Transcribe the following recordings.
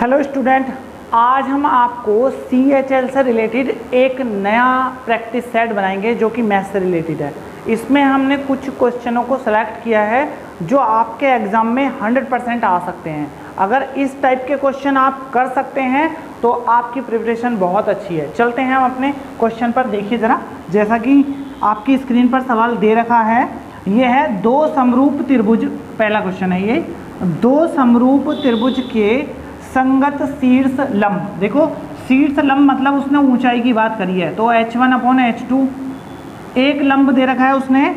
Hello student, आज हम आपको CHL से रिलेटेड एक नया प्रैक्टिस सेट बनाएंगे जो कि मैथ से रिलेटेड है। इसमें हमने कुछ क्वेश्चनों को सेलेक्ट किया है जो आपके एग्ज़ाम में 100% आ सकते हैं। अगर इस टाइप के क्वेश्चन आप कर सकते हैं तो आपकी प्रिपरेशन बहुत अच्छी है। चलते हैं हम अपने क्वेश्चन पर। देखिए ज़रा, जैसा कि आपकी स्क्रीन पर सवाल दे रखा है, ये है दो समरूप त्रिभुज। पहला क्वेश्चन है ये, दो समरूप त्रिभुज के संगत शीर्ष लंब। देखो शीर्ष लंब मतलब उसने ऊंचाई की बात करी है, तो h1/h2 एक लंब दे रखा है उसने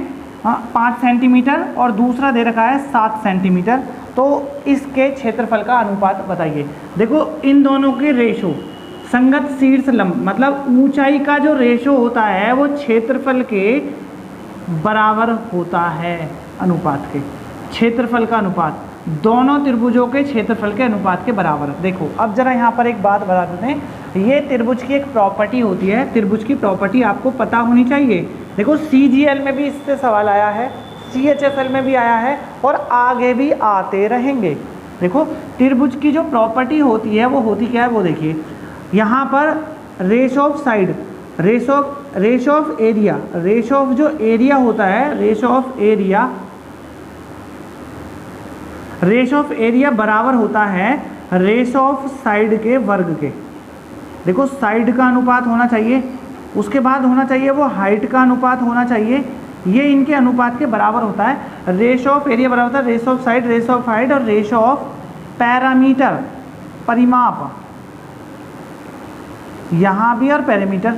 5 सेंटीमीटर और दूसरा दे रखा है 7 सेंटीमीटर। तो इसके क्षेत्रफल का अनुपात बताइए। देखो इन दोनों के रेशो, संगत शीर्ष लंब मतलब ऊंचाई का जो रेशो होता है वो क्षेत्रफल के बराबर होता है। अनुपात के क्षेत्रफल का अनुपात दोनों त्रिभुजों के क्षेत्रफल के अनुपात के बराबर। देखो अब जरा यहाँ पर एक बात बता देते हैं, ये त्रिभुज की एक प्रॉपर्टी होती है। त्रिभुज की प्रॉपर्टी आपको पता होनी चाहिए। देखो CGL में भी इससे सवाल आया है, CHSL में भी आया है और आगे भी आते रहेंगे। देखो त्रिभुज की जो प्रॉपर्टी होती है वो होती क्या है, वो देखिए यहाँ पर ratio of side, ratio of area, ratio of जो एरिया होता है, रेशो ऑफ एरिया बराबर होता है रेशो ऑफ साइड के वर्ग के। देखो साइड का अनुपात होना चाहिए, उसके बाद होना चाहिए वो हाइट का अनुपात होना चाहिए। ये इनके अनुपात के बराबर होता है। रेशो ऑफ एरिया बराबर होता है ratio of side, ratio of height और रेशो ऑफ पैरामीटर, परिमाप यहाँ भी और पैरामीटर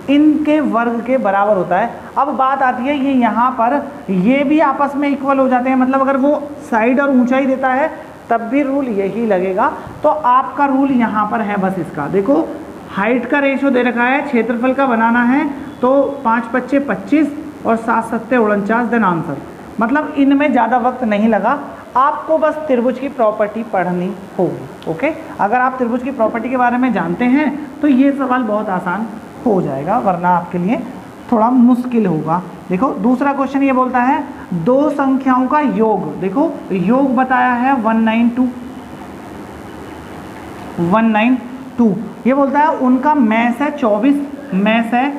इनके वर्ग के बराबर होता है। अब बात आती है ये यहाँ पर ये भी आपस में इक्वल हो जाते हैं, मतलब अगर वो साइड और ऊंचाई देता है तब भी रूल यही लगेगा। तो आपका रूल यहाँ पर है बस इसका। देखो हाइट का रेशो दे रखा है, क्षेत्रफल का बनाना है, तो 5×5 = 25 और 7×7 = 49 देन आंसर। मतलब इनमें ज़्यादा वक्त नहीं लगा, आपको बस त्रिभुज की प्रॉपर्टी पढ़नी होगी। ओके, अगर आप त्रिभुज की प्रॉपर्टी के बारे में जानते हैं तो ये सवाल बहुत आसान हो जाएगा, वरना आपके लिए थोड़ा मुश्किल होगा। देखो दूसरा क्वेश्चन ये बोलता है दो संख्याओं का योग। देखो योग बताया है 192, ये बोलता है उनका मैस है 24, मैस है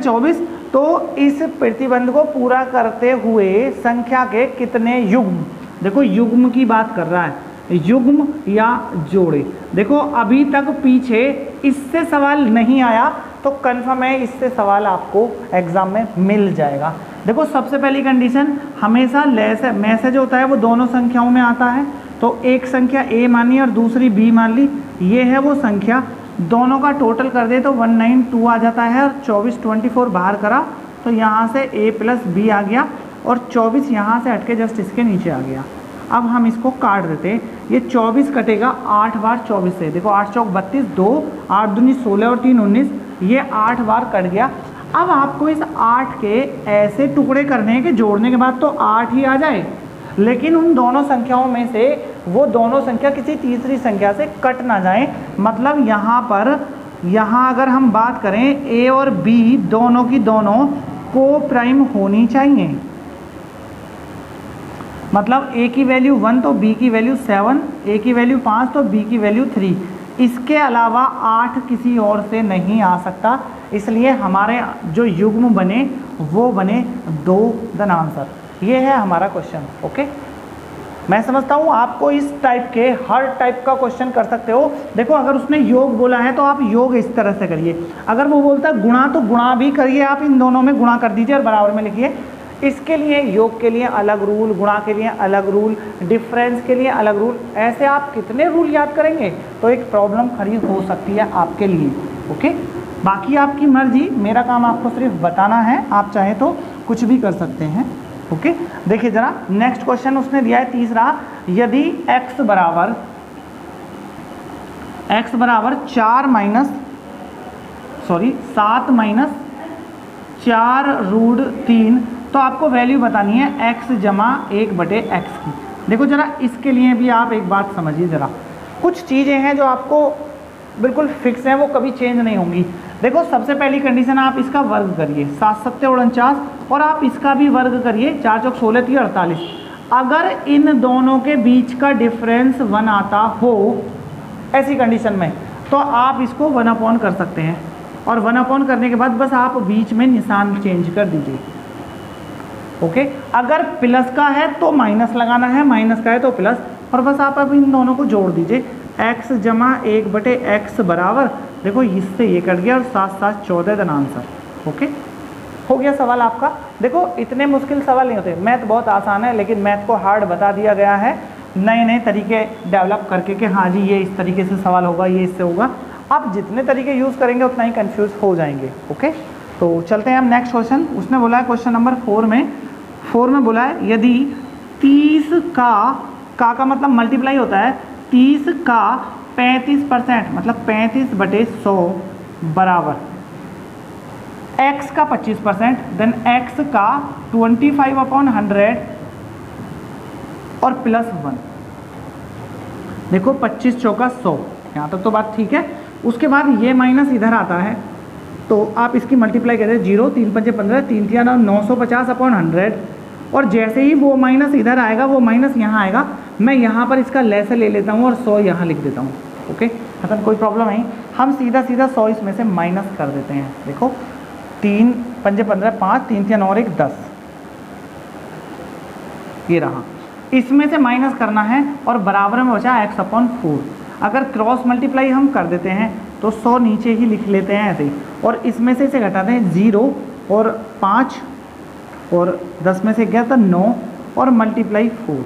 24। तो इस प्रतिबंध को पूरा करते हुए संख्या के कितने युग्म। देखो युग्म की बात कर रहा है, युग्म या जोड़े। देखो अभी तक पीछे इससे सवाल नहीं आया तो कन्फर्म है इससे सवाल आपको एग्जाम में मिल जाएगा। देखो सबसे पहली कंडीशन हमेशा लेस है, मैसेज होता है वो दोनों संख्याओं में आता है। तो एक संख्या A मानी और दूसरी B मान ली, ये है वो संख्या, दोनों का टोटल कर दे तो 192 आ जाता है। और 24 बाहर करा तो यहाँ से A + B आ गया और 24 यहाँ से हट के जस्ट इसके नीचे आ गया। अब हम इसको काट देते हैं, ये 24 कटेगा 8 बार 24 से। देखो 8 चौक 32, 2 8 दूनी 16 और 3 19, ये 8 बार कट गया। अब आपको इस 8 के ऐसे टुकड़े करने हैं कि जोड़ने के बाद तो 8 ही आ जाए, लेकिन उन दोनों संख्याओं में से वो दोनों संख्या किसी तीसरी संख्या से कट ना जाए। मतलब यहाँ पर अगर हम बात करें A और B दोनों की दोनों को प्राइम होनी चाहिए। मतलब A की वैल्यू 1 तो B की वैल्यू 7, A की वैल्यू 5 तो B की वैल्यू 3। इसके अलावा 8 किसी और से नहीं आ सकता, इसलिए हमारे जो युग्म बने वो बने 2 देन आंसर। ये है हमारा क्वेश्चन। ओके, मैं समझता हूँ आपको इस टाइप के हर टाइप का क्वेश्चन कर सकते हो। देखो अगर उसने योग बोला है तो आप योग इस तरह से करिए, अगर वो बोलता है गुणा तो गुणा भी करिए, आप इन दोनों में गुणा कर दीजिए और बराबर में लिखिए। इसके लिए योग के लिए अलग रूल, गुणा के लिए अलग रूल, डिफरेंस के लिए अलग रूल, ऐसे आप कितने रूल याद करेंगे तो एक प्रॉब्लम खड़ी हो सकती है आपके लिए। ओके, बाकी आपकी मर्जी, मेरा काम आपको सिर्फ बताना है, आप चाहे तो कुछ भी कर सकते हैं। ओके, देखिए जरा नेक्स्ट क्वेश्चन उसने दिया है तीसरा, यदि x बराबर 7-4√3 तो आपको वैल्यू बतानी है x = 1/x की। देखो जरा इसके लिए भी आप एक बात समझिए जरा, कुछ चीज़ें हैं जो आपको बिल्कुल फिक्स हैं, वो कभी चेंज नहीं होंगी। देखो सबसे पहली कंडीशन आप इसका वर्ग करिए 7×7 = 49 और आप इसका भी वर्ग करिए 4 चौक 16 3 48। अगर इन दोनों के बीच का डिफरेंस 1 आता हो, ऐसी कंडीशन में, तो आप इसको 1/, कर सकते हैं। और 1/, करने के बाद बस आप बीच में निशान चेंज कर दीजिए। ओके, अगर प्लस का है तो माइनस लगाना है, माइनस का है तो प्लस, और बस आप अब इन दोनों को जोड़ दीजिए। x जमा 1/x बराबर, देखो इससे ये कट गया और 7 7 14 देन आंसर। ओके, हो गया सवाल आपका। देखो इतने मुश्किल सवाल नहीं होते, मैथ बहुत आसान है, लेकिन मैथ को हार्ड बता दिया गया है नए नए तरीके डेवलप करके कि हाँ जी ये इस तरीके से सवाल होगा, ये इससे होगा। आप जितने तरीके यूज़ करेंगे उतना ही कंफ्यूज हो जाएंगे। ओके, तो चलते हैं हम नेक्स्ट क्वेश्चन। उसने बोला है क्वेश्चन नंबर 4 में बोला है यदि 30 का मतलब मल्टीप्लाई होता है 30 का 35%, मतलब 35/100 बराबर x का 25%, देन x का 25/100 और +1। देखो 25 चौका 100, यहाँ तक तो बात ठीक है। उसके बाद ये माइनस इधर आता है, तो आप इसकी मल्टीप्लाई करें 0 3 5 15 3 3 950/100, और जैसे ही वो माइनस इधर आएगा वो माइनस यहाँ आएगा। मैं यहाँ पर इसका लेस ले लेता हूँ और 100 यहाँ लिख देता हूँ। ओके, मतलब कोई प्रॉब्लम नहीं, हम सीधा 100 इसमें से माइनस कर देते हैं। देखो 3 5 15 5 3 3 और 1 10, ये रहा, इसमें से माइनस करना है और बराबर में बचा x/4। अगर क्रॉस मल्टीप्लाई हम कर देते हैं तो 100 नीचे ही लिख लेते हैं ऐसे ही, और इसमें से इसे घटाते हैं 0 और 5 और 10 में से गया था 9 और मल्टीप्लाई 4।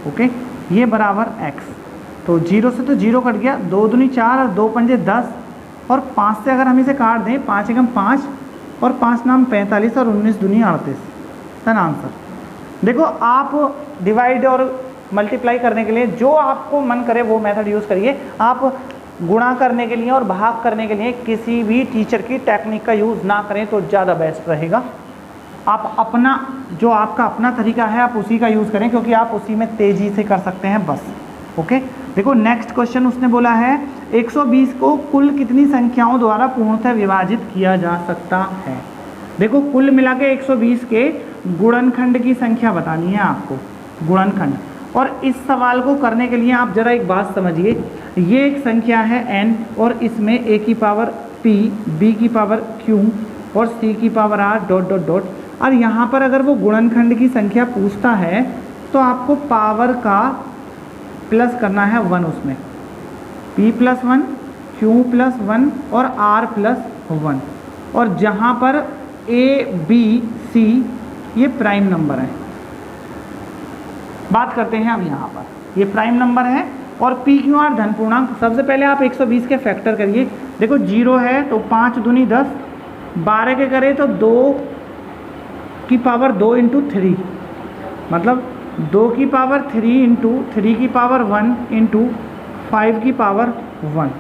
ओके, ये बराबर x, तो 0 से तो 0 कट गया, 2 दूनी 4 और 2 पंजे 10, और 5 से अगर हम इसे काट दें 5 एकम 5 और 5 नाम 45 और 19 दूनी 38, है ना आंसर। देखो आप डिवाइड और मल्टीप्लाई करने के लिए जो आपको मन करे वो मेथड यूज़ करिए। आप गुणा करने के लिए और भाग करने के लिए किसी भी टीचर की टेक्निक का यूज़ ना करें तो ज़्यादा बेस्ट रहेगा। आप अपना जो आपका अपना तरीका है आप उसी का यूज़ करें, क्योंकि आप उसी में तेज़ी से कर सकते हैं बस। ओके, देखो नेक्स्ट क्वेश्चन उसने बोला है 120 को कुल कितनी संख्याओं द्वारा पूर्णतः विभाजित किया जा सकता है। देखो कुल मिला के 120 के गुणनखंड की संख्या बतानी है आपको, गुणनखंड। और इस सवाल को करने के लिए आप जरा एक बात समझिए, ये एक संख्या है n और इसमें a की पावर p, b की पावर q और c की power r dot dot dot. और यहाँ पर अगर वो गुणनखंड की संख्या पूछता है तो आपको पावर का प्लस करना है 1 उसमें, p + 1, q + 1 और r + 1। और जहाँ पर a, b, c ये प्राइम नंबर है। बात करते हैं अब यहाँ पर, ये प्राइम नंबर है और p, q, r धन पूर्णांक। सबसे पहले आप 120 के फैक्टर करिए। देखो 0 है तो 5 दूनी 10, 12 के करें तो 2 की पावर 2 × 3, मतलब 2 की पावर 3 × 3 की पावर 1 × 5 की पावर 1।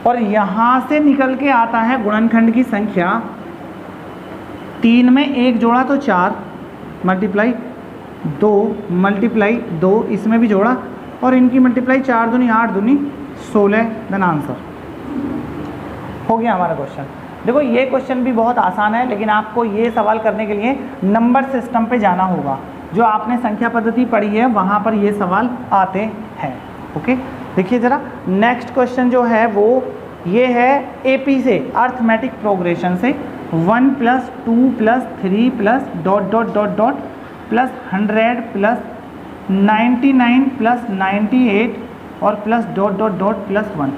और यहाँ से निकल के आता है गुणनखंड की संख्या 3 में 1 जोड़ा तो 4 मल्टीप्लाई 2 मल्टीप्लाई 2, इसमें भी जोड़ा और इनकी मल्टीप्लाई 4 दूनी 8 दूनी 16, देन आंसर। हो गया हमारा क्वेश्चन। देखो ये क्वेश्चन भी बहुत आसान है, लेकिन आपको ये सवाल करने के लिए नंबर सिस्टम पे जाना होगा। जो आपने संख्या पद्धति पढ़ी है वहाँ पर ये सवाल आते हैं। ओके, देखिए ज़रा नेक्स्ट क्वेश्चन जो है वो ये है AP से, अर्थमेटिक प्रोग्रेशन से, 1 + 2 + 3 + डॉट डॉट डॉट डॉट +100 + 99 + 98 और प्लस डॉट डॉट डॉट +1।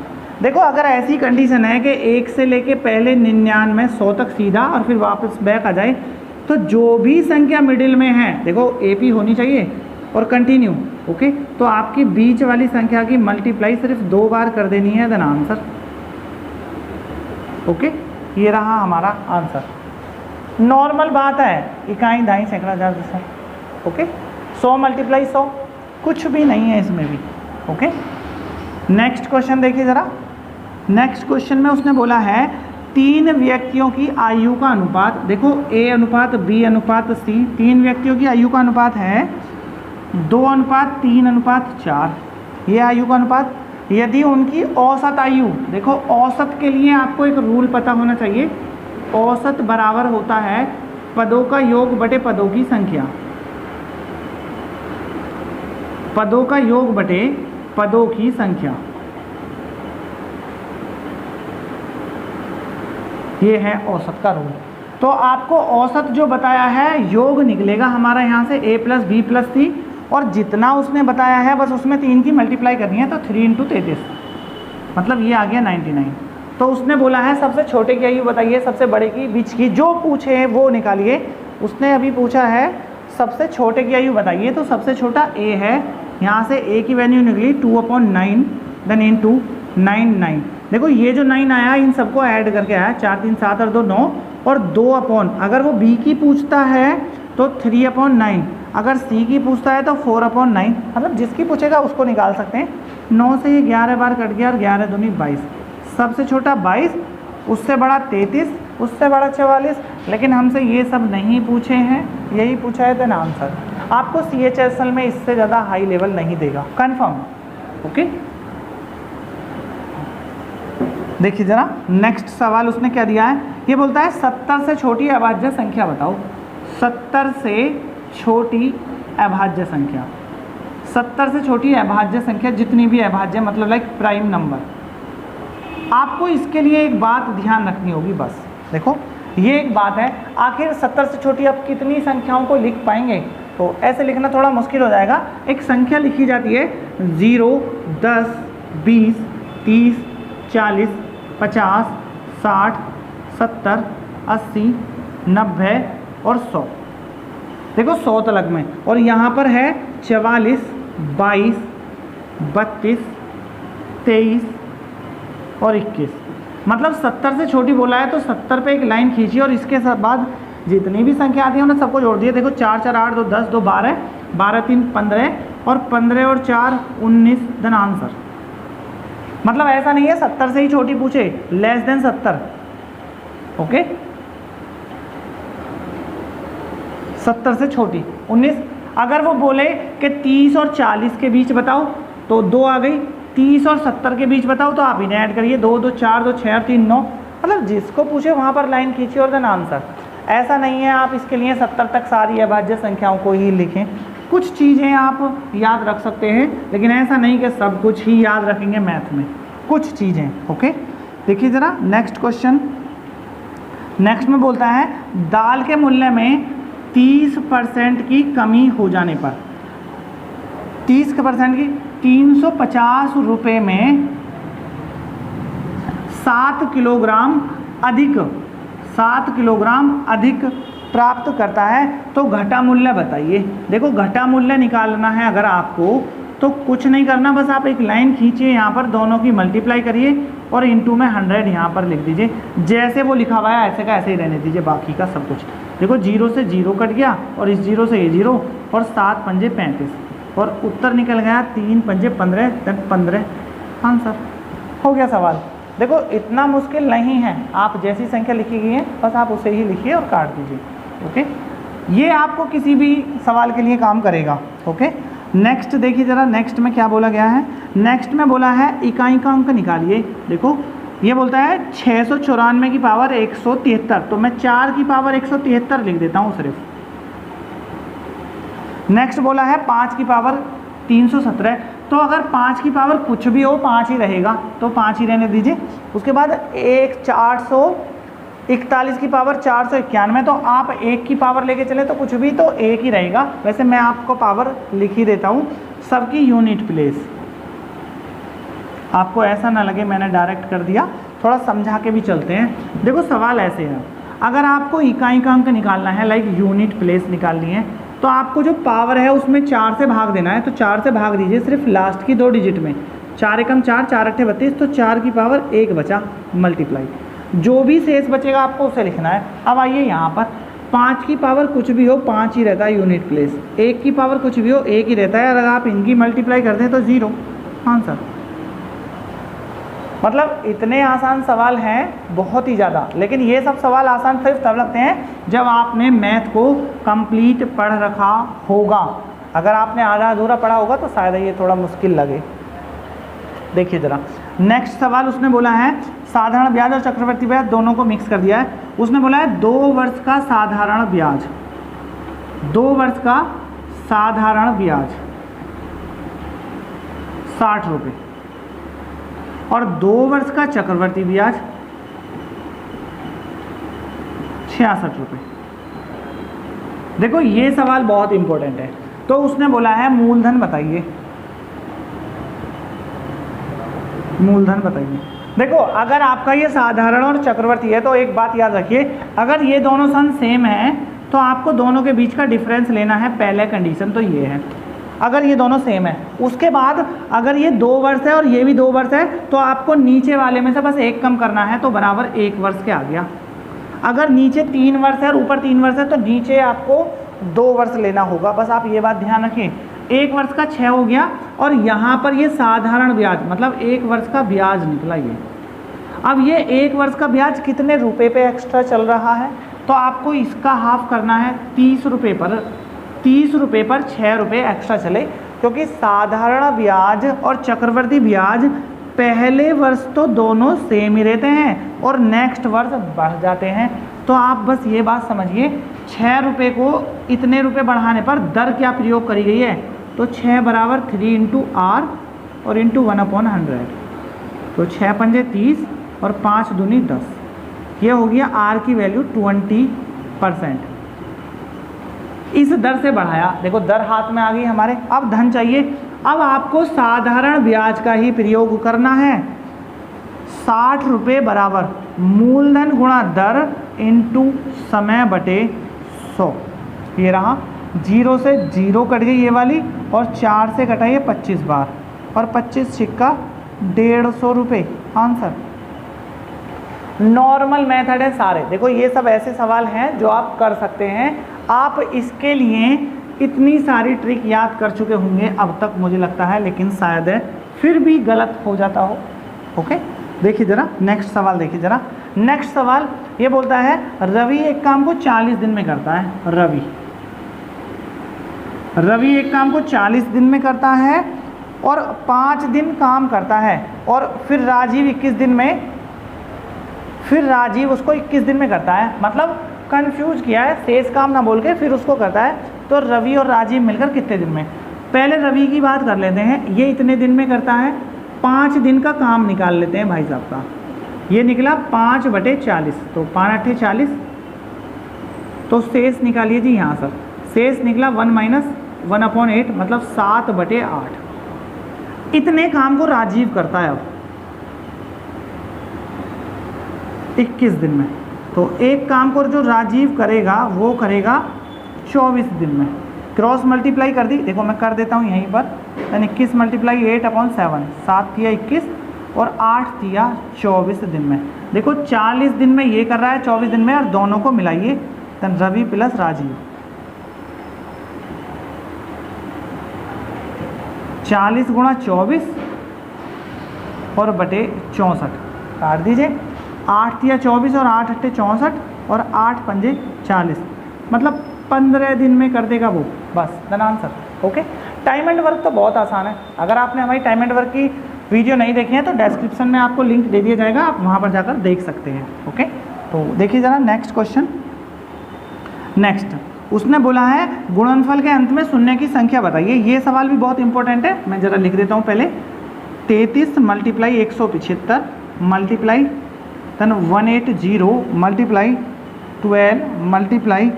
देखो अगर ऐसी कंडीशन है कि 1 से लेके पहले 99 100 तक सीधा और फिर वापस बैक आ जाए, तो जो भी संख्या मिडिल में है देखो AP होनी चाहिए और कंटिन्यू। ओके, तो आपकी बीच वाली संख्या की मल्टीप्लाई सिर्फ 2 बार कर देनी है, देन आंसर। ओके, ये रहा हमारा आंसर। नॉर्मल बात है, इकाई दाई सैकड़ा हजार दशा। ओके, 100 × 100 कुछ भी नहीं है इसमें भी। ओके, नेक्स्ट क्वेश्चन देखिए ज़रा। नेक्स्ट क्वेश्चन में उसने बोला है 3 व्यक्तियों की आयु का अनुपात। देखो A:B:C, 3 व्यक्तियों की आयु का अनुपात है 2:3:4, ये आयु का अनुपात। यदि उनकी औसत आयु, देखो औसत के लिए आपको एक रूल पता होना चाहिए, औसत बराबर होता है पदों का योग बटे पदों की संख्या। पदों का योग बटे पदों की संख्या, ये है औसत का रूल। तो आपको औसत जो बताया है योग निकलेगा हमारा यहाँ से a प्लस बी प्लस सी, और जितना उसने बताया है बस उसमें 3 की मल्टीप्लाई करनी है, तो 3 × 33, मतलब ये आ गया 99। तो उसने बोला है सबसे छोटे की आयु बताइए, सबसे बड़े की, बीच की, जो पूछे वो निकालिए। उसने अभी पूछा है सबसे छोटे की आयु बताइए, तो सबसे छोटा a है, यहाँ से a की वैल्यू निकली 2/9, देन इंटू 9। देखो ये जो 9 आया इन सबको ऐड करके आया, 4 3 7 और 2 9, और 2 अगर वो b की पूछता है तो 3/9, अगर c की पूछता है तो 4/9, मतलब जिसकी पूछेगा उसको निकाल सकते हैं। 9 से ये 11 बार कट गया और 11 दूनी 22, सबसे छोटा 22, उससे बड़ा 33, उससे बड़ा 44, लेकिन हमसे ये सब नहीं पूछे हैं, यही पूछा है देन आंसर। आपको CHSL में इससे ज़्यादा हाई लेवल नहीं देगा, कन्फर्म। ओके, देखिए जरा नेक्स्ट सवाल उसने क्या दिया है, ये बोलता है 70 से छोटी अभाज्य संख्या बताओ। 70 से छोटी अभाज्य संख्या, 70 से छोटी अभाज्य संख्या, जितनी भी अभाज्य मतलब लाइक प्राइम नंबर। आपको इसके लिए एक बात ध्यान रखनी होगी, बस देखो ये एक बात है, आखिर 70 से छोटी आप कितनी संख्याओं को लिख पाएंगे, तो ऐसे लिखना थोड़ा मुश्किल हो जाएगा। एक संख्या लिखी जाती है 0, 10, 20, 30, 40, 50, 60, 70, 80, 90 और 100। देखो 100 तलक में, और यहाँ पर है 44, 22, 32, 23 और 21, मतलब 70 से छोटी बोला है तो 70 पे एक लाइन खींची और इसके बाद जितनी भी संख्या आती है उन्हें सबको जोड़ दिए। देखो 4 4 8 2 10 2 12, 12 3 15 और 15 और 4 19, देन आंसर। मतलब ऐसा नहीं है 70 से ही छोटी पूछे, लेस देन 70। ओके, 70 से छोटी 19। अगर वो बोले कि 30 और 40 के बीच बताओ तो 2 आ गई, 30 और 70 के बीच बताओ तो आप इन्हें ऐड करिए, 2 2 4 2 6 और 3 9, मतलब जिसको पूछे वहाँ पर लाइन खींचिए और देन आंसर। ऐसा नहीं है आप इसके लिए 70 तक सारी अभाज्य संख्याओं को ही लिखें, कुछ चीज़ें आप याद रख सकते हैं, लेकिन ऐसा नहीं कि सब कुछ ही याद रखेंगे मैथ में, कुछ चीज़ें। ओके, देखिए ज़रा नेक्स्ट क्वेश्चन। नेक्स्ट में बोलता है दाल के मूल्य में 30% की कमी हो जाने पर, 30% की 350 रुपये में 7 किलोग्राम अधिक प्राप्त करता है, तो घटा मूल्य बताइए। देखो घटा मूल्य निकालना है अगर आपको तो कुछ नहीं करना, बस आप एक लाइन खींचिए, यहाँ पर दोनों की मल्टीप्लाई करिए और इंटू में 100 यहाँ पर लिख दीजिए। जैसे वो लिखा हुआ है ऐसे का ऐसे ही रहने दीजिए, बाकी का सब कुछ। देखो 0 से 0 कट गया और इस 0 से ये 0 और 7 पंजे 35 और उत्तर निकल गया 3 पंजे 15, 15 आंसर हो गया सवाल। देखो इतना मुश्किल नहीं है, आप जैसी संख्या लिखी गई है बस आप उसे ही लिखिए और काट दीजिए। ओके, ये आपको किसी भी सवाल के लिए काम करेगा। ओके, नेक्स्ट देखिए ज़रा, नेक्स्ट में क्या बोला गया है। नेक्स्ट में बोला है इकाई का अंक निकालिए। देखो ये बोलता है 694 की पावर 173, तो मैं 4 की पावर 173 लिख देता हूँ सिर्फ। नेक्स्ट बोला है 5 की पावर 317, तो अगर 5 की पावर कुछ भी हो 5 ही रहेगा, तो 5 ही रहने दीजिए। उसके बाद 441 की पावर 491, तो आप 1 की पावर लेके चले तो कुछ भी तो 1 ही रहेगा। वैसे मैं आपको पावर लिख ही देता हूँ, सबकी यूनिट प्लेस, आपको ऐसा ना लगे मैंने डायरेक्ट कर दिया, थोड़ा समझा के भी चलते हैं। देखो सवाल ऐसे है, अगर आपको इकाई का अंक निकालना है लाइक यूनिट प्लेस निकालनी है, तो आपको जो पावर है उसमें 4 से भाग देना है, तो 4 से भाग दीजिए सिर्फ लास्ट की 2 डिजिट में। 4 एकम 4, 4 अट्ठे 32, तो 4 की पावर 1 बचा, मल्टीप्लाई, जो भी शेष बचेगा आपको उसे लिखना है। अब आइए यहाँ पर 5 की पावर कुछ भी हो 5 ही रहता है यूनिट प्लेस, 1 की पावर कुछ भी हो 1 ही रहता है, अगर आप इनकी मल्टीप्लाई करते हैं तो 0 आंसर। मतलब इतने आसान सवाल हैं बहुत ही ज़्यादा, लेकिन ये सब सवाल आसान सिर्फ तब लगते हैं जब आपने मैथ को कंप्लीट पढ़ रखा होगा। अगर आपने आधा अधूरा पढ़ा होगा तो शायद ये थोड़ा मुश्किल लगे। देखिए ज़रा नेक्स्ट सवाल उसने बोला है साधारण ब्याज और चक्रवृद्धि ब्याज दोनों को मिक्स कर दिया है। उसने बोला है 2 वर्ष का साधारण ब्याज, 2 वर्ष का साधारण ब्याज 60 रुपये, और 2 वर्ष का चक्रवर्ती ब्याज 66 रुपये। देखो ये सवाल बहुत इंपॉर्टेंट है। तो उसने बोला है मूलधन बताइए, मूलधन बताइए। देखो अगर आपका ये साधारण और चक्रवर्ती है तो एक बात याद रखिए, अगर ये दोनों सन सेम हैं तो आपको दोनों के बीच का डिफरेंस लेना है। पहले कंडीशन तो ये है, अगर ये दोनों सेम है। उसके बाद अगर ये 2 वर्ष है और ये भी 2 वर्ष है तो आपको नीचे वाले में से बस एक कम करना है, तो बराबर 1 वर्ष के आ गया। अगर नीचे 3 वर्ष है और ऊपर 3 वर्ष है तो नीचे आपको 2 वर्ष लेना होगा। बस आप ये बात ध्यान रखें। 1 वर्ष का 6 हो गया, और यहाँ पर ये साधारण ब्याज मतलब 1 वर्ष का ब्याज निकला ये। अब ये 1 वर्ष का ब्याज कितने रुपए पे एक्स्ट्रा चल रहा है, तो आपको इसका हाफ करना है। 30 रुपये पर 6 रुपये एक्स्ट्रा चले, क्योंकि साधारण ब्याज और चक्रवर्ती ब्याज पहले वर्ष तो दोनों सेम ही रहते हैं और नेक्स्ट वर्ष बढ़ जाते हैं। तो आप बस ये बात समझिए, 6 रुपये को इतने रुपए बढ़ाने पर दर क्या प्रयोग करी गई है, तो 6 बराबर 3 इंटू आर और इंटू 1/100, तो 6 पंजे 30 और 5 दूनी 10। ये हो गया आर की वैल्यू 20%। इस दर से बढ़ाया, देखो दर हाथ में आ गई हमारे। अब धन चाहिए। अब आपको साधारण ब्याज का ही प्रयोग करना है। 60 रुपये बराबर मूलधन गुणा दर इंटू समय बटे 100। ये रहा, 0 से 0 कट गई ये वाली, और 4 से कटा ये 25 बार, और 25 सिक्का 150 रुपये। आंसर नॉर्मल मेथड है सारे। देखो ये सब ऐसे सवाल हैं जो आप कर सकते हैं। आप इसके लिए इतनी सारी ट्रिक याद कर चुके होंगे अब तक मुझे लगता है, लेकिन शायद फिर भी गलत हो जाता हो। ओके, देखिए ज़रा नेक्स्ट सवाल देखिए ज़रा। नेक्स्ट सवाल ये बोलता है रवि एक काम को 40 दिन में करता है। रवि एक काम को 40 दिन में करता है और 5 दिन काम करता है, और फिर राजीव 21 दिन में, फिर राजीव उसको 21 दिन में करता है। मतलब कंफ्यूज किया है, शेष काम ना बोल के फिर उसको करता है। तो रवि और राजीव मिलकर कितने दिन में, पहले रवि की बात कर लेते हैं। ये इतने दिन में करता है, 5 दिन का काम निकाल लेते हैं भाई साहब का। ये निकला 5/40, तो 5 8 40, तो शेष निकालिए जी यहाँ सर। शेष निकला 1 - 1/8 मतलब 7/8। इतने काम को राजीव करता है अब 21 दिन में। तो एक काम को जो राजीव करेगा वो करेगा 24 दिन में। क्रॉस मल्टीप्लाई कर दी, देखो मैं कर देता हूँ यहीं पर। 21 × 8/7, 7 तिया 21 और 8 तिया 24 दिन में। देखो 40 दिन में ये कर रहा है, 24 दिन में, और दोनों को मिलाइए, तन रवि प्लस राजीव। 40 × 24 और बटे 64 काट दीजिए। 8 तिया 24 और 8 8 64 और 8 पंजे 40, मतलब 15 दिन में कर देगा वो, बस done answer. Okay, time and work तो बहुत आसान है। अगर आपने हमारी टाइम एंड वर्क की वीडियो नहीं देखी है तो डिस्क्रिप्शन में आपको लिंक दे दिया जाएगा, आप वहाँ पर जाकर देख सकते हैं। ओके, तो देखिए ज़रा नेक्स्ट क्वेश्चन। नेक्स्ट उसने बोला है गुणनफल के अंत में शून्य की संख्या बताइए। ये सवाल भी बहुत इंपॉर्टेंट है, मैं ज़रा लिख देता हूँ पहले। 33 × 175 multiply 180 multiply 12 multiply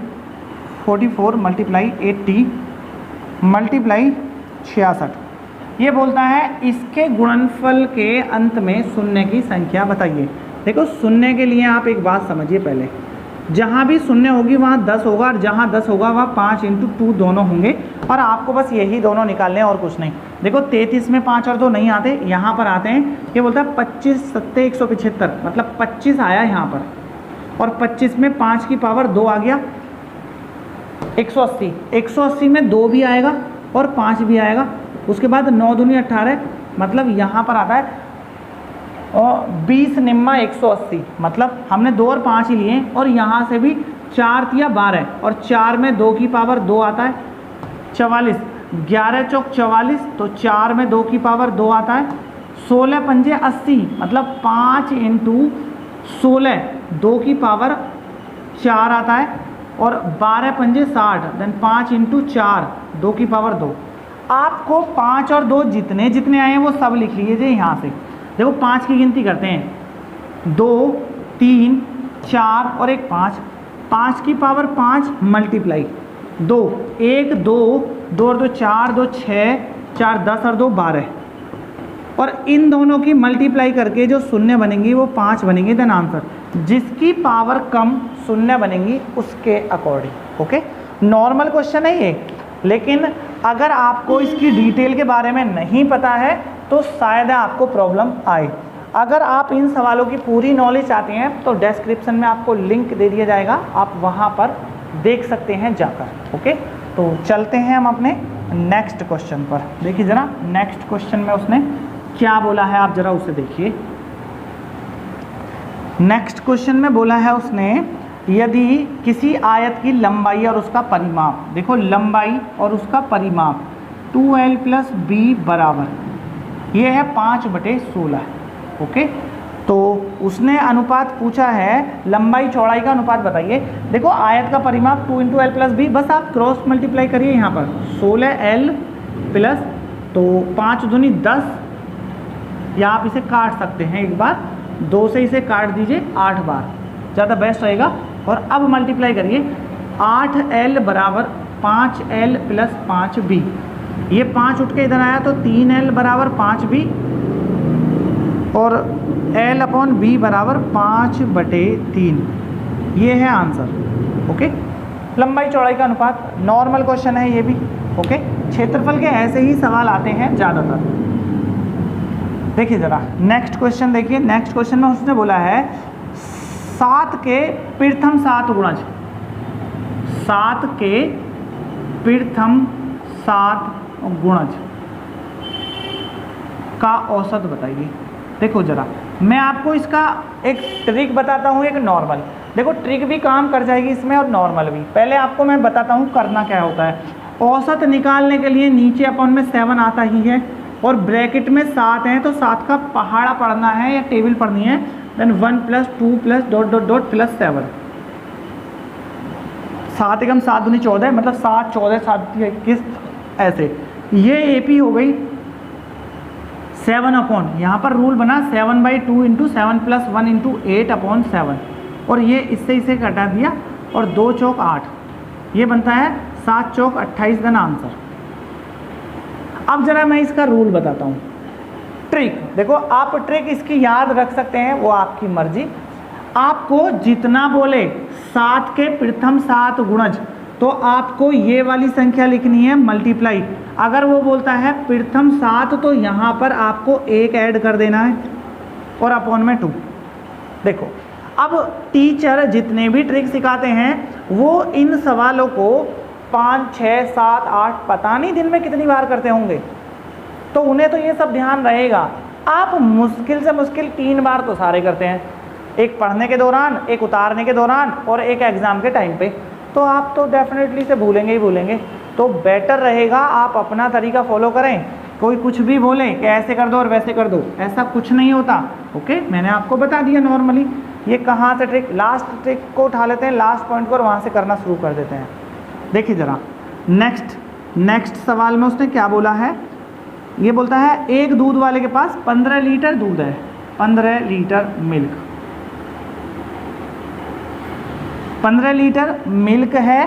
44 multiply 80 multiply 66। ये बोलता है इसके गुणनफल के अंत में शून्य की संख्या बताइए। देखो शून्य के लिए आप एक बात समझिए पहले, जहाँ भी शून्य होगी वहाँ 10 होगा, और जहाँ 10 होगा वहाँ 5 × 2 दोनों होंगे, और आपको बस यही दोनों निकालने हैं और कुछ नहीं। देखो 33 में 5 और 2 नहीं आते, यहाँ पर आते हैं। ये बोलता है 25 × 7 = 175, मतलब 25 आया यहाँ पर, और 25 में 5 की पावर 2 आ गया, 180। 180 में 2 भी आएगा और 5 भी आएगा। उसके बाद 9 दूनी 18, मतलब यहाँ पर आता है और 20 निम्मा 180, मतलब हमने 2 और 5 ही लिए, और यहाँ से भी 4 तिया 12, और 4 में 2 की पावर 2 आता है 44, 11 चौक 44, तो 4 में 2 की पावर 2 आता है 16 पंजे 80, मतलब 5 × 16 2 की पावर 4 आता है, और 12 पंजे 60, देन 5 × 4 2 की पावर 2। आपको 5 और 2 जितने जितने आए हैं वो सब लिख लीजिए यहाँ से। देखो 5 की गिनती करते हैं, 2 3 4 और एक 5, 5 की पावर 5 मल्टीप्लाई 2, 1 2 2 और 2 4, 2 6, 4 10 और 2 12, और इन दोनों की मल्टीप्लाई करके जो शून्य बनेंगी वो 5 बनेंगी। देन आंसर, जिसकी पावर कम शून्य बनेंगी उसके अकॉर्डिंग। ओके, नॉर्मल क्वेश्चन है ये, लेकिन अगर आपको इसकी डिटेल के बारे में नहीं पता है तो शायद आपको प्रॉब्लम आए। अगर आप इन सवालों की पूरी नॉलेज चाहते हैं तो डिस्क्रिप्शन में आपको लिंक दे दिया जाएगा, आप वहाँ पर देख सकते हैं जाकर। ओके, तो चलते हैं हम अपने नेक्स्ट क्वेश्चन पर। देखिए ज़रा नेक्स्ट क्वेश्चन में उसने क्या बोला है, आप ज़रा उसे देखिए। नेक्स्ट क्वेश्चन में बोला है उसने, यदि किसी आयत की लंबाई और उसका परिमाप, देखो लंबाई और उसका परिमाप 2l + b बराबर, ये है 5/16। ओके, तो उसने अनुपात पूछा है, लंबाई चौड़ाई का अनुपात बताइए। देखो आयत का परिमाप 2 × l + b, बस आप क्रॉस मल्टीप्लाई करिए यहाँ पर 16l प्लस, तो 5 दूनी 10, या आप इसे काट सकते हैं एक बार, 2 से इसे काट दीजिए 8 बार, ज़्यादा बेस्ट रहेगा। और अब मल्टीप्लाई करिए 8l बराबर 5l + 5b, ये 5 उठ के इधर आया तो 3l बराबर 5b, और l/b बराबर 5/3, ये है आंसर। ओके, लंबाई चौड़ाई का अनुपात, नॉर्मल क्वेश्चन है ये भी। ओके, क्षेत्रफल के ऐसे ही सवाल आते हैं ज़्यादातर। देखिए ज़रा नेक्स्ट क्वेश्चन देखिए। नेक्स्ट क्वेश्चन में उसने बोला है 7 के प्रथम 7 गुणज, 7 के प्रथम 7 गुणज का औसत बताइए। देखो ज़रा मैं आपको इसका एक ट्रिक बताता हूँ, एक नॉर्मल। देखो ट्रिक भी काम कर जाएगी इसमें और नॉर्मल भी। पहले आपको मैं बताता हूँ करना क्या होता है। औसत निकालने के लिए नीचे अपन में 7 आता ही है और ब्रैकेट में 7 है, तो 7 का पहाड़ा पढ़ना है या टेबल पढ़नी है। देन 1 + 2 + ... + 7, 7 एकम 7 दूनी 14, मतलब 7 14 7 21, ऐसे ये AP हो गई। 7/, यहाँ पर रूल बना 7/2 × 7 + 1 × 8/7, और ये इससे इसे घटा दिया और 2 चौक 8, ये बनता है 7 चौक 28 का आंसर। अब जरा मैं इसका रूल बताता हूँ, ट्रिक। देखो आप ट्रिक इसकी याद रख सकते हैं, वो आपकी मर्जी। आपको जितना बोले 7 के प्रथम 7 गुणज, तो आपको ये वाली संख्या लिखनी है मल्टीप्लाई। अगर वो बोलता है प्रथम 7, तो यहाँ पर आपको 1 ऐड कर देना है और अपॉन में 2। देखो अब टीचर जितने भी ट्रिक सिखाते हैं वो इन सवालों को 5 6 7 8 पता नहीं दिन में कितनी बार करते होंगे, तो उन्हें तो ये सब ध्यान रहेगा। आप मुश्किल से मुश्किल 3 बार तो सारे करते हैं, एक पढ़ने के दौरान, एक उतारने के दौरान और एक एग्ज़ाम के टाइम पे, तो आप तो डेफिनेटली से भूलेंगे ही भूलेंगे। तो बेटर रहेगा आप अपना तरीका फॉलो करें। कोई कुछ भी बोले कि ऐसे कर दो और वैसे कर दो, ऐसा कुछ नहीं होता। ओके, मैंने आपको बता दिया नॉर्मली। ये कहाँ से ट्रिक, लास्ट ट्रिक को उठा लेते हैं, लास्ट पॉइंट को, और वहाँ से करना शुरू कर देते हैं। देखिए ज़रा नेक्स्ट सवाल में उसने क्या बोला है। ये बोलता है एक दूध वाले के पास 15 लीटर दूध है, 15 लीटर मिल्क, 15 लीटर मिल्क है।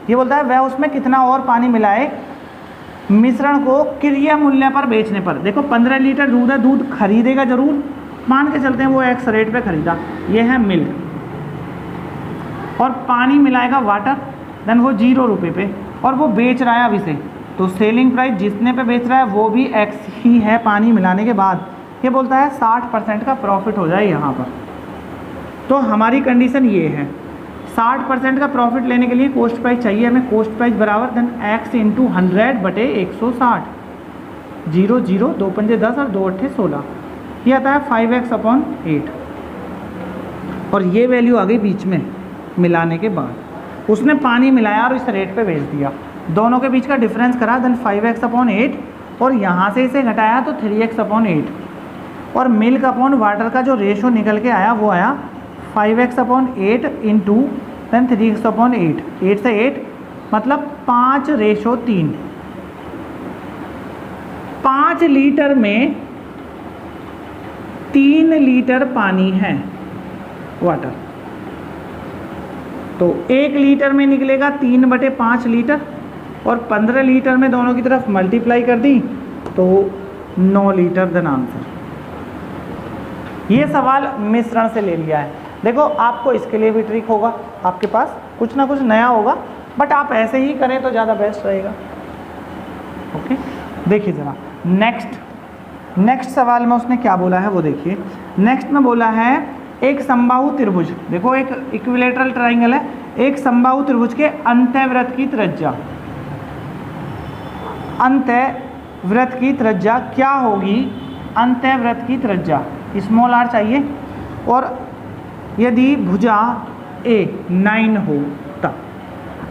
ये बोलता है वह उसमें कितना और पानी मिलाए मिश्रण को क्रय मूल्य पर बेचने पर। देखो 15 लीटर दूध है, दूध खरीदेगा जरूर, मान के चलते हैं वो X रेट पे खरीदा, ये है मिल्क, और पानी मिलाएगा वाटर, देन वो 0 रुपये पे, और वो बेच रहा है अब इसे, तो सेलिंग प्राइस जितने पे बेच रहा है वो भी X ही है पानी मिलाने के बाद। ये बोलता है 60% का प्रॉफिट हो जाए यहाँ पर। तो हमारी कंडीशन ये है, 60% का प्रॉफिट लेने के लिए कॉस्ट प्राइस चाहिए हमें। कॉस्ट प्राइस बराबर देन X × 100/160, 0 0 2 पंजे 10 और 2 अट्ठे 16, ये आता है 5x/8, और ये वैल्यू आ गई बीच में मिलाने के बाद। उसने पानी मिलाया और इस रेट पे बेच दिया, दोनों के बीच का डिफरेंस करा, देन 5x/8, और यहाँ से इसे घटाया तो 3x/8, और मिल्क अपॉन वाटर का जो रेशो निकल के आया वो आया 5x/8 इंटू देन 3x/8, 8 से 8 मतलब 5:3। 5 लीटर में 3 लीटर पानी है वाटर, तो 1 लीटर में निकलेगा 3/5 लीटर, और 15 लीटर में दोनों की तरफ मल्टीप्लाई कर दी तो 9 लीटर देन आंसर। ये सवाल मिश्रण से ले लिया है। देखो आपको इसके लिए भी ट्रिक होगा, आपके पास कुछ ना कुछ नया होगा, बट आप ऐसे ही करें तो ज़्यादा बेस्ट रहेगा। ओके, देखिए ज़रा नेक्स्ट सवाल में उसने क्या बोला है वो देखिए। नेक्स्ट में बोला है एक समबाहु त्रिभुज, देखो एक इक्विलेटरल ट्राइंगल है, एक समबाहु त्रिभुज के अंतःवृत्त की त्रिज्या, अंतःवृत्त की त्रिज्या क्या होगी, अंतःवृत्त की त्रिज्या स्मॉल r चाहिए, और यदि भुजा A 9 हो तब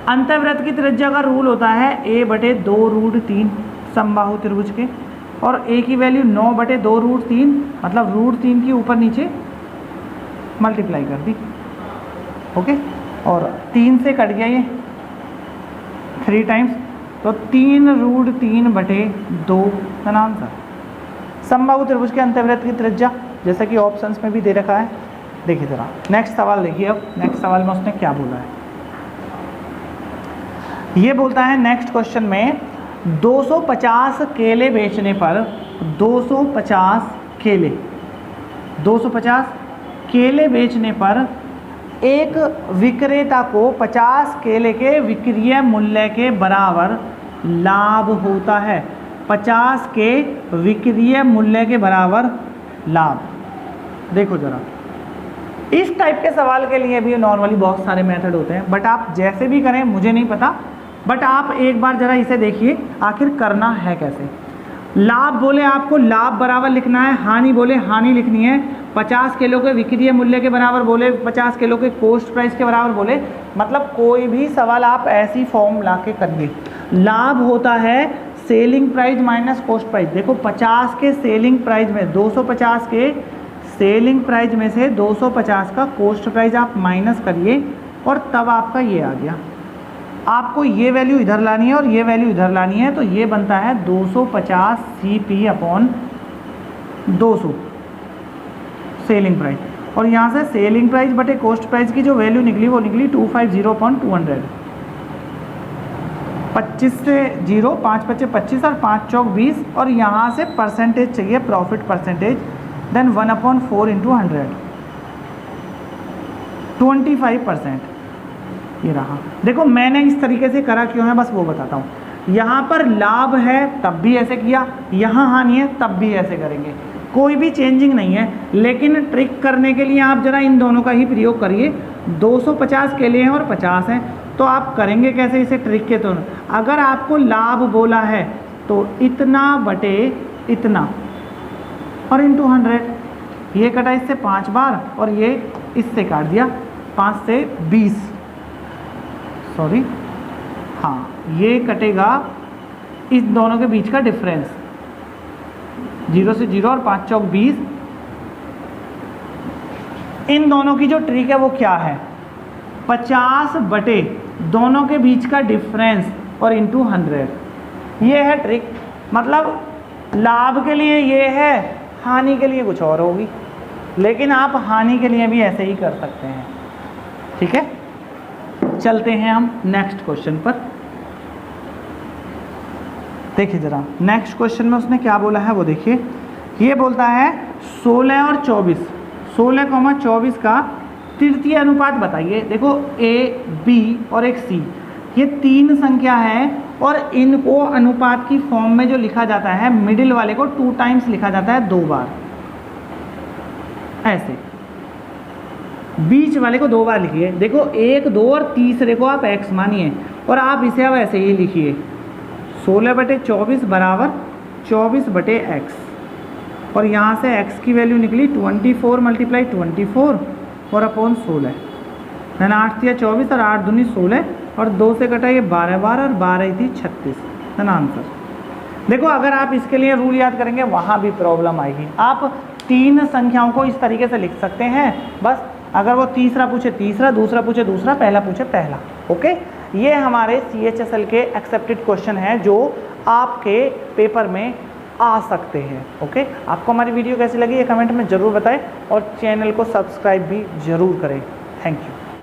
अंतःवृत्त की त्रिज्या का रूल होता है a/2√3 समबाहु त्रिभुज के, और a की वैल्यू 9/2√3 मतलब √3 की ऊपर नीचे मल्टीप्लाई कर दी। ओके, और 3 से कट गया ये 3 टाइम्स, तो 3√3/2 का आंसर। समबाहु त्रिभुज के अंतःवृत्त की त्रिज्या जैसा कि ऑप्शंस में भी दे रखा है। देखिए जरा नेक्स्ट सवाल देखिए। अब नेक्स्ट सवाल में उसने क्या बोला है, ये बोलता है नेक्स्ट क्वेश्चन में 250 केले बेचने पर 250 केले बेचने पर एक विक्रेता को 50 केले के विक्रय मूल्य के बराबर लाभ होता है। 50 के विक्रय मूल्य के बराबर लाभ। देखो जरा इस टाइप के सवाल के लिए भी नॉर्मली बहुत सारे मेथड होते हैं, बट आप जैसे भी करें मुझे नहीं पता, बट आप एक बार जरा इसे देखिए आखिर करना है कैसे। लाभ बोले आपको लाभ बराबर लिखना है, हानि बोले हानि लिखनी है, 50 किलो के विक्रय मूल्य के बराबर बोले 50 किलो के कॉस्ट प्राइस के बराबर बोले, मतलब कोई भी सवाल आप ऐसी फॉर्म ला के करिए। लाभ होता है selling price minus cost price. देखो 50 के सेलिंग प्राइस में 250 के सेलिंग प्राइस में से 250 का कॉस्ट प्राइस आप माइनस करिए, और तब आपका ये आ गया। आपको ये वैल्यू इधर लानी है और ये वैल्यू इधर लानी है, तो ये बनता है 250 CP/200 सेलिंग प्राइस, और यहाँ से सेलिंग प्राइस बटे कॉस्ट प्राइस की जो वैल्यू निकली वो निकली 250/200। 25 से 0, 5 × 5 = 25 और 5 × 4 = 20, और यहाँ से परसेंटेज चाहिए प्रॉफिट परसेंटेज, देन 1/4 × 100 25%। ये रहा। देखो मैंने इस तरीके से करा क्यों है बस वो बताता हूँ। यहाँ पर लाभ है तब भी ऐसे किया, यहाँ हानि है तब भी ऐसे करेंगे, कोई भी चेंजिंग नहीं है। लेकिन ट्रिक करने के लिए आप जरा इन दोनों का ही प्रयोग करिए। 250 के लिए हैं और 50 हैं, तो आप करेंगे कैसे इसे ट्रिक के तौर। अगर आपको लाभ बोला है तो इतना बटे इतना और इंटू 100। ये कटा इससे 5 बार और ये इससे काट दिया 5 से 20, सॉरी हाँ, ये कटेगा इस दोनों के बीच का डिफरेंस 0 से 0 और 5 × 4 = 20। इन दोनों की जो ट्रिक है वो क्या है, 50 बटे दोनों के बीच का डिफरेंस और इंटू 100। ये है ट्रिक। मतलब लाभ के लिए ये है, हानि के लिए कुछ और होगी, लेकिन आप हानि के लिए भी ऐसे ही कर सकते हैं। ठीक है, चलते हैं हम नेक्स्ट क्वेश्चन पर। देखिए जरा नेक्स्ट क्वेश्चन में उसने क्या बोला है वो देखिए। ये बोलता है 16 और 24, 16,24 का तृतीय अनुपात बताइए। देखो A, B और एक C, ये 3 संख्या है और इनको अनुपात की फॉर्म में जो लिखा जाता है, मिडिल वाले को 2 टाइम्स लिखा जाता है, 2 बार ऐसे, बीच वाले को 2 बार लिखिए। देखो 1, 2 और तीसरे को आप x मानिए और आप इसे अब ऐसे ही लिखिए 16/24 बराबर 24/x, और यहाँ से x की वैल्यू निकली 24 × 24 और अपॉन 16, यानी 8 × 24 और 8 दूनी 16 और 2 से कटा ये 12 बार और 12 थी 36, है आंसर। देखो अगर आप इसके लिए रूल याद करेंगे वहाँ भी प्रॉब्लम आएगी। आप 3 संख्याओं को इस तरीके से लिख सकते हैं बस। अगर वो तीसरा पूछे तीसरा, दूसरा पूछे दूसरा, पहला पूछे पहला। ओके, ये हमारे CHSL के एक्सेप्टेड क्वेश्चन हैं जो आपके पेपर में आ सकते हैं। ओके, आपको हमारी वीडियो कैसी लगी ये कमेंट में ज़रूर बताएं और चैनल को सब्सक्राइब भी ज़रूर करें। Thank you.